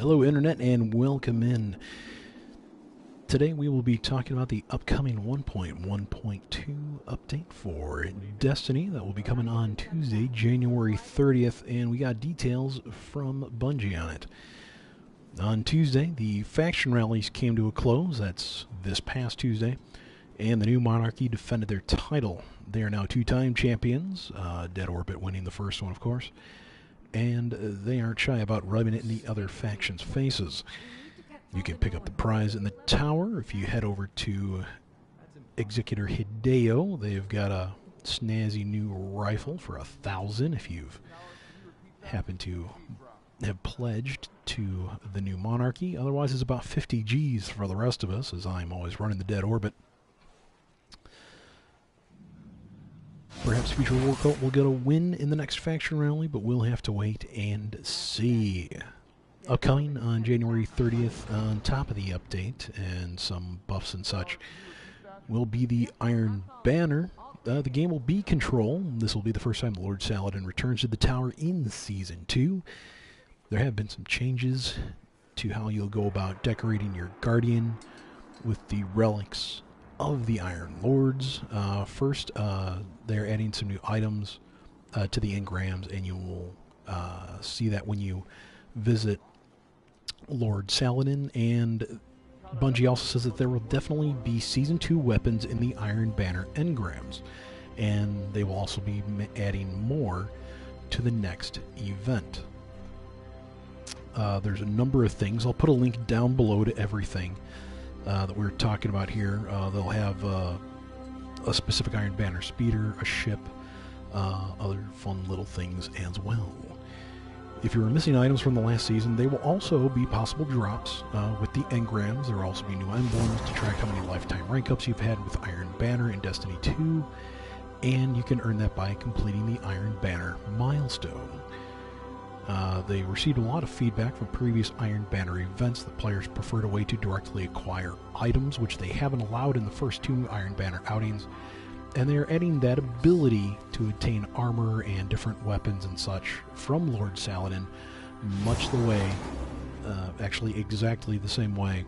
Hello Internet and welcome in. Today we will be talking about the upcoming 1.1.2 update for Destiny that will be coming on Tuesday, January 30th, and we got details from Bungie on it. On Tuesday, the faction rallies came to a close. That's this past Tuesday, and the new monarchy defended their title. They are now two-time champions, Dead Orbit winning the first one, of course, and they aren't shy about rubbing it in the other factions' faces. You can pick up the prize in the tower if you head over to Executor Hideo. They've got a snazzy new rifle for 1,000 if you've happened to have pledged to the new monarchy. Otherwise, it's about 50 G's for the rest of us, as I'm always running the Dead Orbit. Perhaps Future War Cult will get a win in the next faction rally, but we'll have to wait and see. Upcoming on January 30th, on top of the update and some buffs and such, will be the Iron Banner. The game will be Control. This will be the first time Lord Saladin returns to the tower in Season 2. There have been some changes to how you'll go about decorating your Guardian with the relics of the Iron Lords. First, they're adding some new items to the engrams, and you will see that when you visit Lord Saladin. And Bungie also says that there will definitely be Season 2 weapons in the Iron Banner engrams, and they will also be adding more to the next event. There's a number of things. I'll put a link down below to everything that we're talking about here. They'll have a specific Iron Banner speeder, a ship, other fun little things as well. If you were missing items from the last season, they will also be possible drops with the engrams. There will also be new emblems to track how many lifetime rank ups you've had with Iron Banner in Destiny 2, and you can earn that by completing the Iron Banner milestone. They received a lot of feedback from previous Iron Banner events that players preferred a way to directly acquire items, which they haven't allowed in the first two Iron Banner outings, and they are adding that ability to obtain armor and different weapons and such from Lord Saladin, much the way, actually exactly the same way,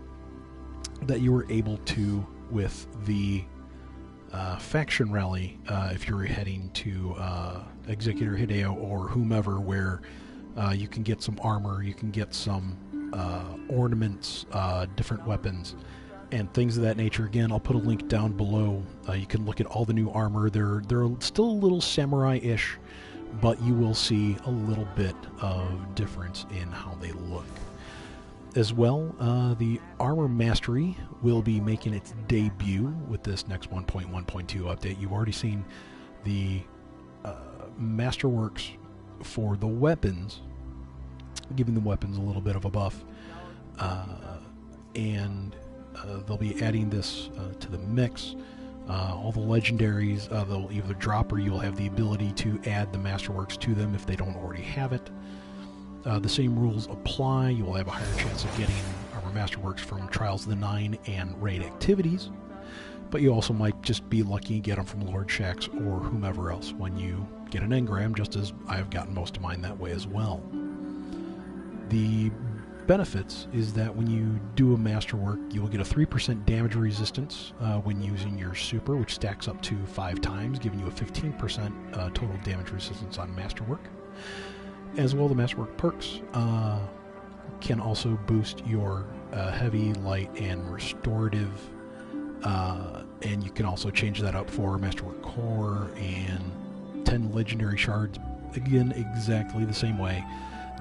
that you were able to with the faction rally if you're heading to Executor Hideo or whomever, where you can get some armor, you can get some ornaments, different weapons, and things of that nature. Again, I'll put a link down below. You can look at all the new armor. They're still a little samurai-ish, but you will see a little bit of difference in how they look. As well, the Armor Mastery will be making its debut with this next 1.1.2 update. You've already seen the Masterworks for the weapons, giving the weapons a little bit of a buff, and they'll be adding this to the mix. All the legendaries, they'll either drop or you'll have the ability to add the Masterworks to them if they don't already have it. The same rules apply. You will have a higher chance of getting Armor Masterworks from Trials of the Nine and raid activities, but you also might just be lucky and get them from Lord Shax or whomever else when you get an engram, just as I've gotten most of mine that way as well. The benefits is that when you do a Masterwork, you will get a 3% damage resistance when using your super, which stacks up to 5 times, giving you a 15% total damage resistance on Masterwork. As well, the Masterwork perks can also boost your heavy, light, and restorative, and you can also change that up for Masterwork Core and 10 legendary shards, again exactly the same way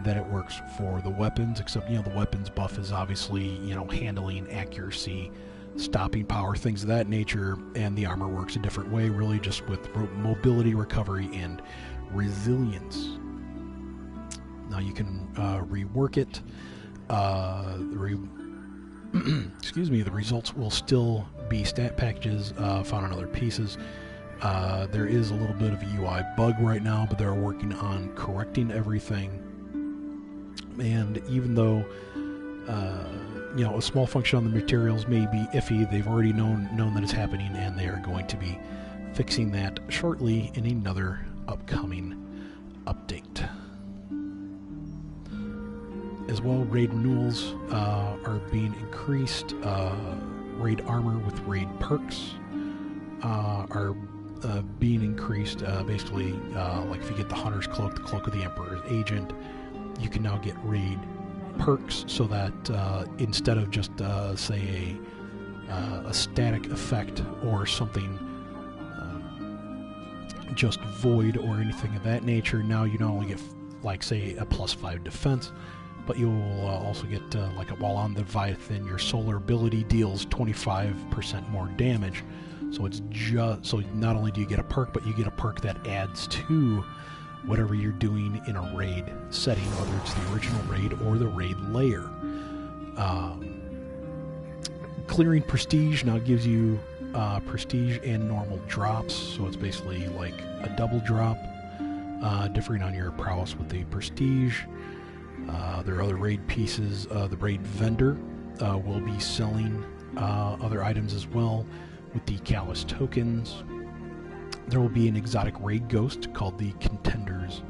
that it works for the weapons, except the weapons buff is obviously handling, accuracy, stopping power, things of that nature, and the armor works a different way, really just with mobility, recovery, and resilience. Now you can rework it. Excuse me, the results will still be stat packages found on other pieces. There is a little bit of a UI bug right now, but they're working on correcting everything. And even though a small function on the materials may be iffy, they've already known that it's happening, and they are going to be fixing that shortly in another upcoming update. as well, raid renewals are being increased. Raid armor with raid perks are being increased. Basically, like if you get the Hunter's Cloak, the Cloak of the Emperor's Agent, you can now get raid perks so that instead of just, say, a static effect or something just void or anything of that nature, now you not only get, like, say, a +5 defense, but you'll also get, like, while on the Leviathan, your solar ability deals 25% more damage. So it's just, so not only do you get a perk, but you get a perk that adds to whatever you're doing in a raid setting, whether it's the original raid or the raid layer. Clearing prestige now gives you prestige and normal drops, so it's basically like a double drop, differing on your prowess with the prestige. There are other raid pieces. The raid vendor will be selling other items as well with the Callous tokens. There will be an exotic raid ghost called the Contender's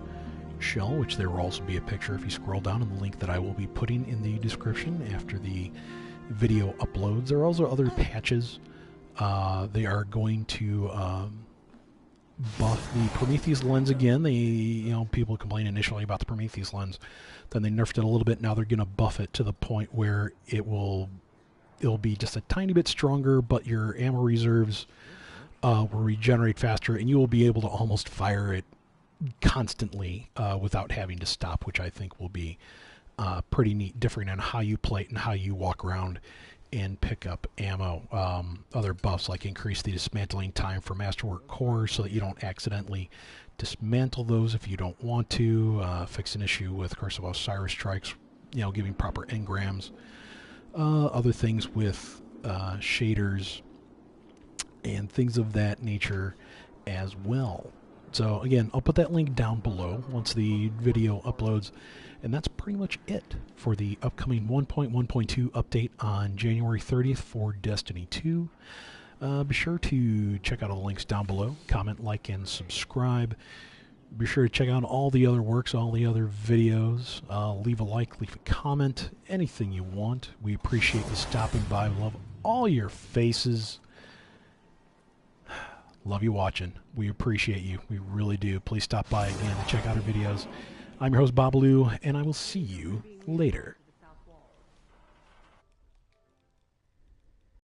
Shell, which there will also be a picture if you scroll down in the link that I will be putting in the description after the video uploads. There are also other patches. They are going to buff the Prometheus lens again. People complained initially about the Prometheus lens, then they nerfed it a little bit. Now they're going to buff it to the point where it'll be just a tiny bit stronger, but your ammo reserves will regenerate faster, and you will be able to almost fire it constantly without having to stop, which I think will be pretty neat, differing on how you play it and how you walk around and pick up ammo. Other buffs like increase the dismantling time for Masterwork cores so that you don't accidentally dismantle those if you don't want to. Fix an issue with Curse of Osiris strikes, giving proper engrams. Other things with shaders and things of that nature as well. So again, I'll put that link down below once the video uploads. And that's pretty much it for the upcoming 1.1.2 update on January 30th for Destiny 2. Be sure to check out all the links down below. Comment, like, and subscribe. Be sure to check out all the other works, all the other videos. Leave a like, leave a comment, anything you want. We appreciate you stopping by. We love all your faces. Love you watching. We appreciate you. We really do. Please stop by again to check out our videos. I'm your host, Babalu, and I will see you later.